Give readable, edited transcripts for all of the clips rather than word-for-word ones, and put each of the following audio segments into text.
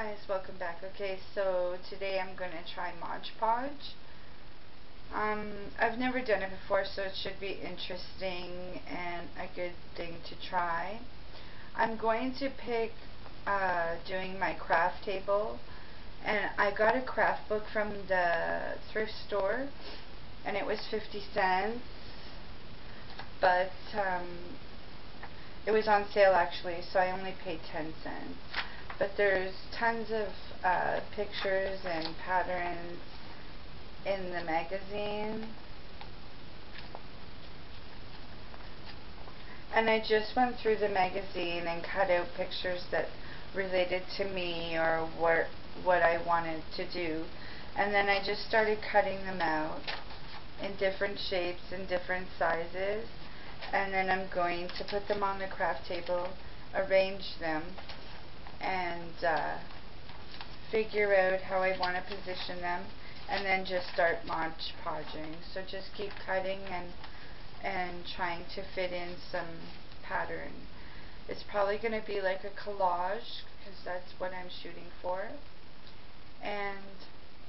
guys, welcome back. Okay, so today I'm going to try Mod-podge. I've never done it before, so it should be interesting and a good thing to try. I'm going to pick doing my craft table, and I got a craft book from the thrift store, and it was 50 cents, but it was on sale actually, so I only paid 10 cents. But there's tons of pictures and patterns in the magazine. And I just went through the magazine and cut out pictures that related to me or what I wanted to do. And then I just started cutting them out in different shapes and different sizes. And then I'm going to put them on the craft table, arrange them, and figure out how I want to position them, and then just start Mod-podging. So just keep cutting and trying to fit in some pattern. It's probably going to be like a collage, because that's what I'm shooting for, and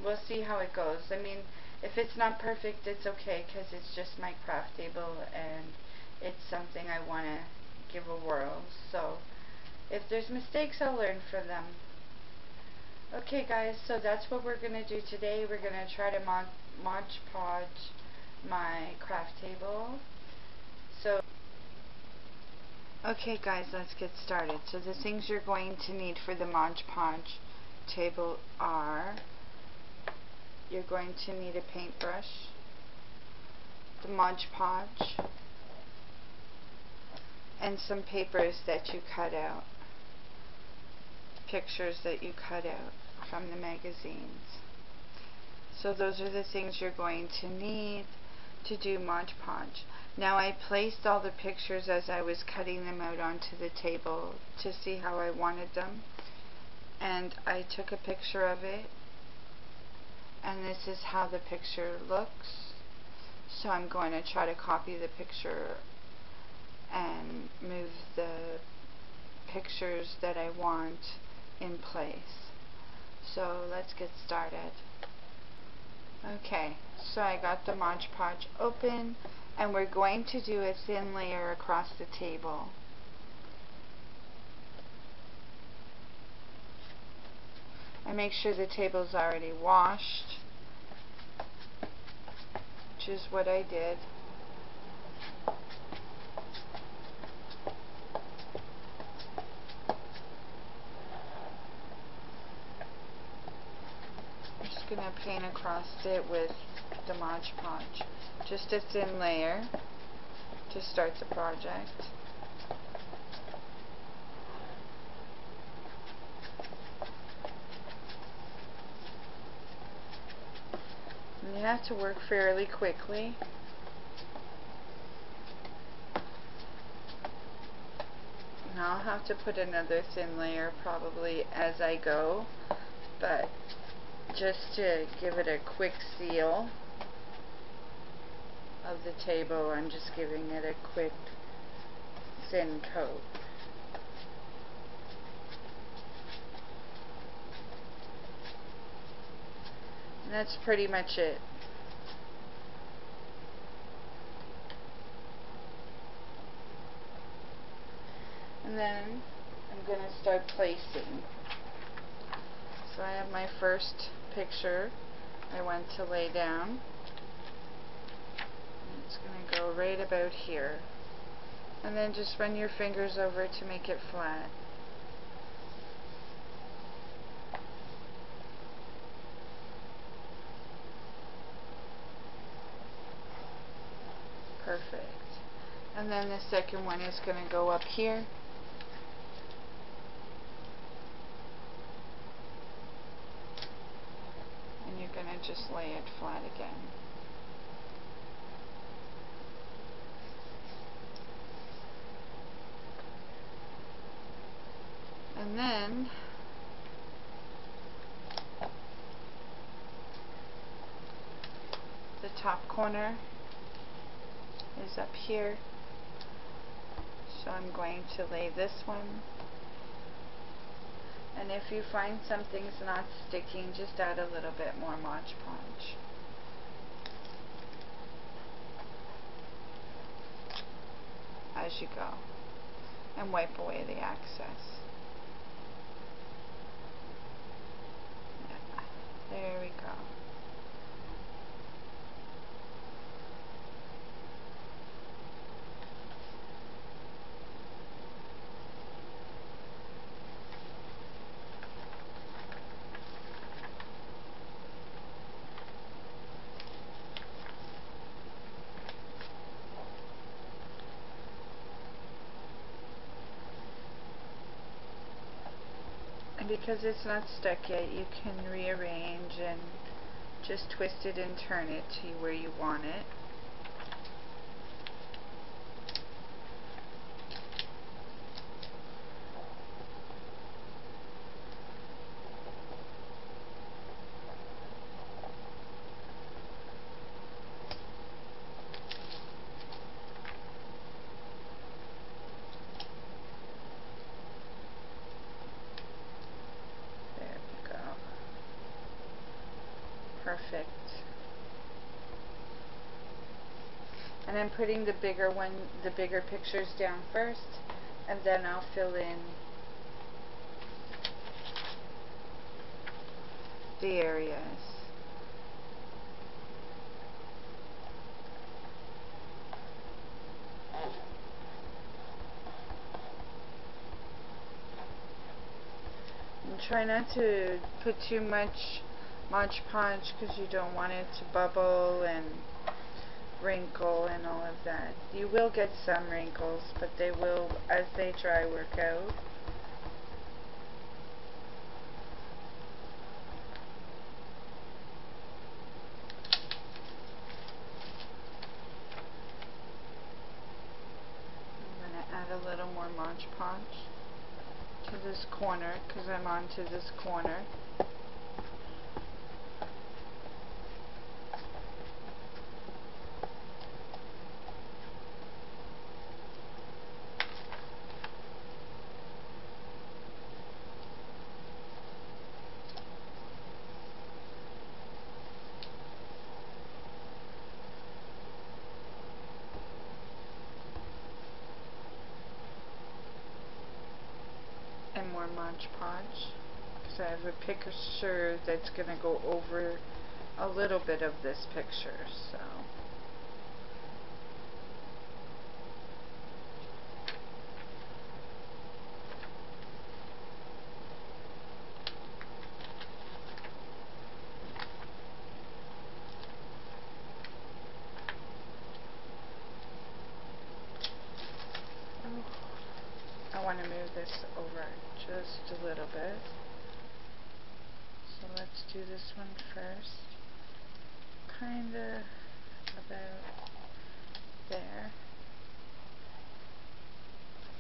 we'll see how it goes. I mean, if it's not perfect, it's okay, because it's just my craft table and it's something I want to give a whirl. So if there's mistakes, I'll learn from them. Okay guys, so that's what we're going to do today. We're going to try to Mod-podge my craft table. So, okay guys, let's get started. So the things you're going to need for the Mod-podge table are, you're going to need a paintbrush, the Mod-podge, and some papers that you cut out. Pictures that you cut out from the magazines. So those are the things you're going to need to do Mod-podge. Now I placed all the pictures as I was cutting them out onto the table to see how I wanted them, and I took a picture of it, and this is how the picture looks. So I'm going to try to copy the picture and move the pictures that I want in place. So let's get started. Okay, so I got the Mod-podge open, and we're going to do a thin layer across the table. And make sure the table's already washed, which is what I did. Going to paint across it with the Mod-podge. Just a thin layer to start the project. And you have to work fairly quickly. Now I'll have to put another thin layer probably as I go, but just to give it a quick seal of the table, I'm just giving it a quick thin coat. And that's pretty much it. And then I'm going to start placing. So I have my first picture I want to lay down. And it's going to go right about here. And then just run your fingers over it to make it flat. Perfect. And then the second one is going to go up here. You're going to just lay it flat again. And then the top corner is up here. So I'm going to lay this one And if you find something's not sticking, just add a little bit more Mod-podge. As you go. And wipe away the excess. Yeah. There we go. And because it's not stuck yet, you can rearrange and just twist it and turn it to where you want it. Perfect. And I'm putting the bigger pictures down first, and then I'll fill in the areas. And try not to put too much Mod-podge because you don't want it to bubble and wrinkle and all of that. You will get some wrinkles, but they will, as they dry, work out. I'm going to add a little more Mod-podge to this corner because I'm onto this corner. And more Mod-podge because I have a picture that's going to go over a little bit of this picture, so I want to move this over just a little bit. So let's do this one first. Kinda about there.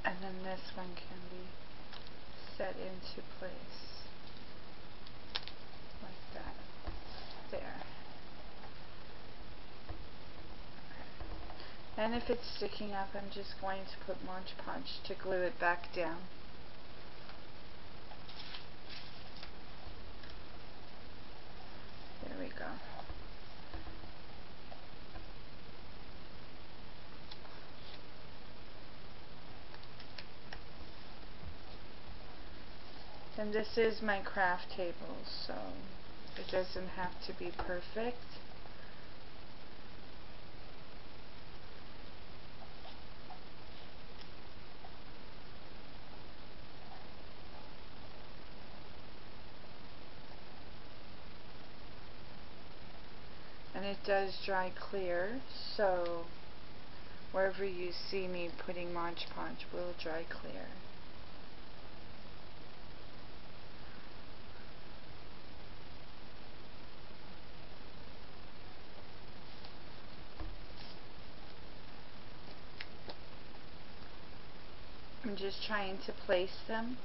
And then this one can be set into place. Like that. There. And if it's sticking up, I'm just going to put Mod-podge to glue it back down. There we go. And this is my craft table, so it doesn't have to be perfect. And it does dry clear, so wherever you see me putting Mod-podge will dry clear. I'm just trying to place them.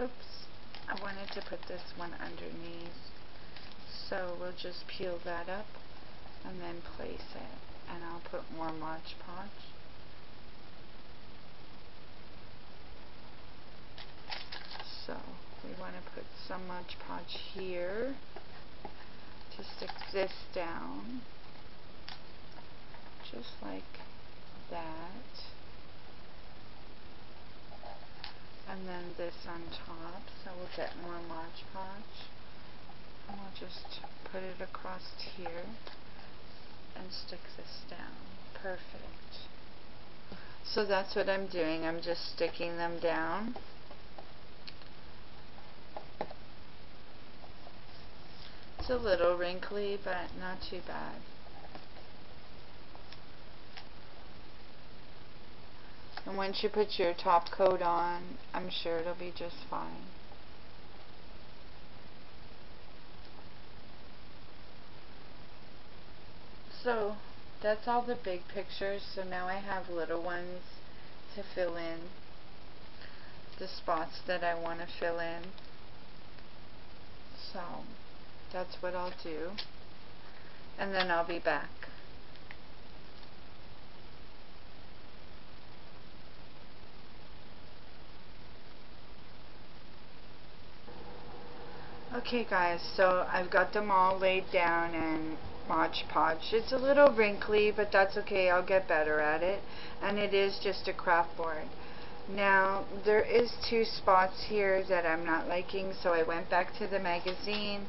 Oops, I wanted to put this one underneath. So we'll just peel that up and then place it. And I'll put more Mod-podge. So we want to put some Mod-podge here to stick this down, just like that. And then this on top, so we'll get more Mod-podge. And we'll just put it across here and stick this down. Perfect. So that's what I'm doing. I'm just sticking them down. It's a little wrinkly, but not too bad. And once you put your top coat on, I'm sure it'll be just fine. So that's all the big pictures. So now I have little ones to fill in the spots that I want to fill in. So that's what I'll do, and then I'll be back. Okay guys, so I've got them all laid down and Mod-podge. It's a little wrinkly, but that's okay, I'll get better at it. And it is just a craft board. Now, there is 2 spots here that I'm not liking, so I went back to the magazine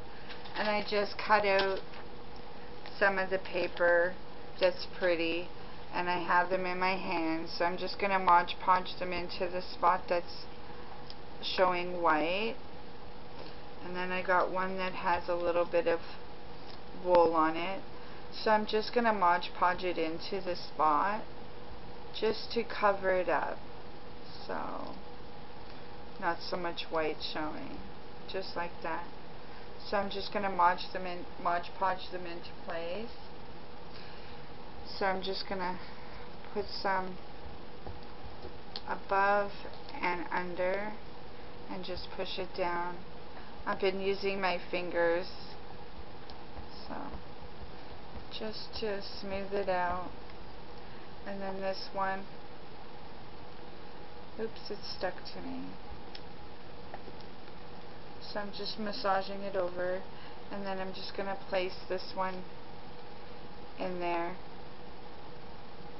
and I just cut out some of the paper that's pretty, and I have them in my hand, so I'm just going to Mod-podge them into the spot that's showing white. And then I got one that has a little bit of wool on it, so I'm just going to Mod-podge it into the spot just to cover it up, so not so much white showing, just like that. So I'm just going to Mod-podge them into place. So I'm just going to put some above and under and just push it down. I've been using my fingers, so just to smooth it out. And then this one, oops, it stuck to me. So I'm just massaging it over, and then I'm just going to place this one in there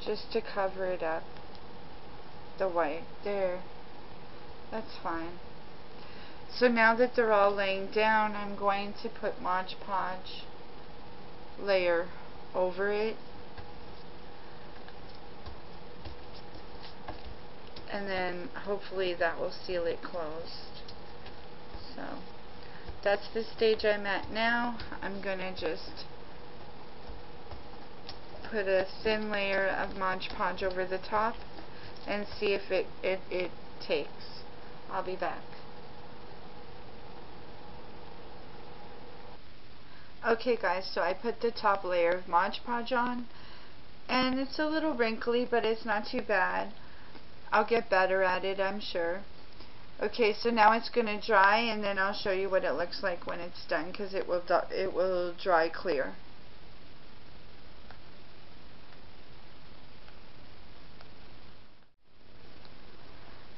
just to cover it up, the white. There, that's fine. So now that they're all laying down, I'm going to put Mod-podge layer over it, and then hopefully that will seal it closed. So that's the stage I'm at now. I'm going to just put a thin layer of Mod-podge over the top and see if it takes. I'll be back. Okay guys, so I put the top layer of Mod-podge on, and it's a little wrinkly, but it's not too bad. I'll get better at it, I'm sure. Okay, so now it's going to dry, and then I'll show you what it looks like when it's done, because it will dry clear.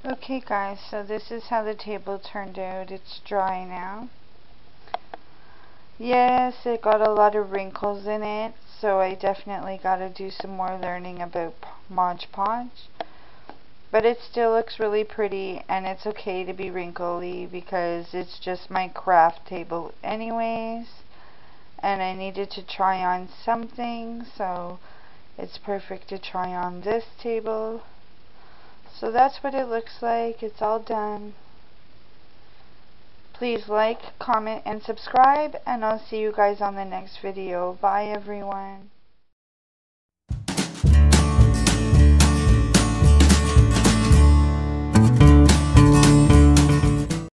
Okay guys, so this is how the table turned out. It's dry now. Yes, it got a lot of wrinkles in it, so I definitely got to do some more learning about Mod-podge. But it still looks really pretty, and it's okay to be wrinkly because it's just my craft table anyways. And I needed to try on something, so it's perfect to try on this table. So that's what it looks like. It's all done. Please like, comment, and subscribe, and I'll see you guys on the next video. Bye everyone.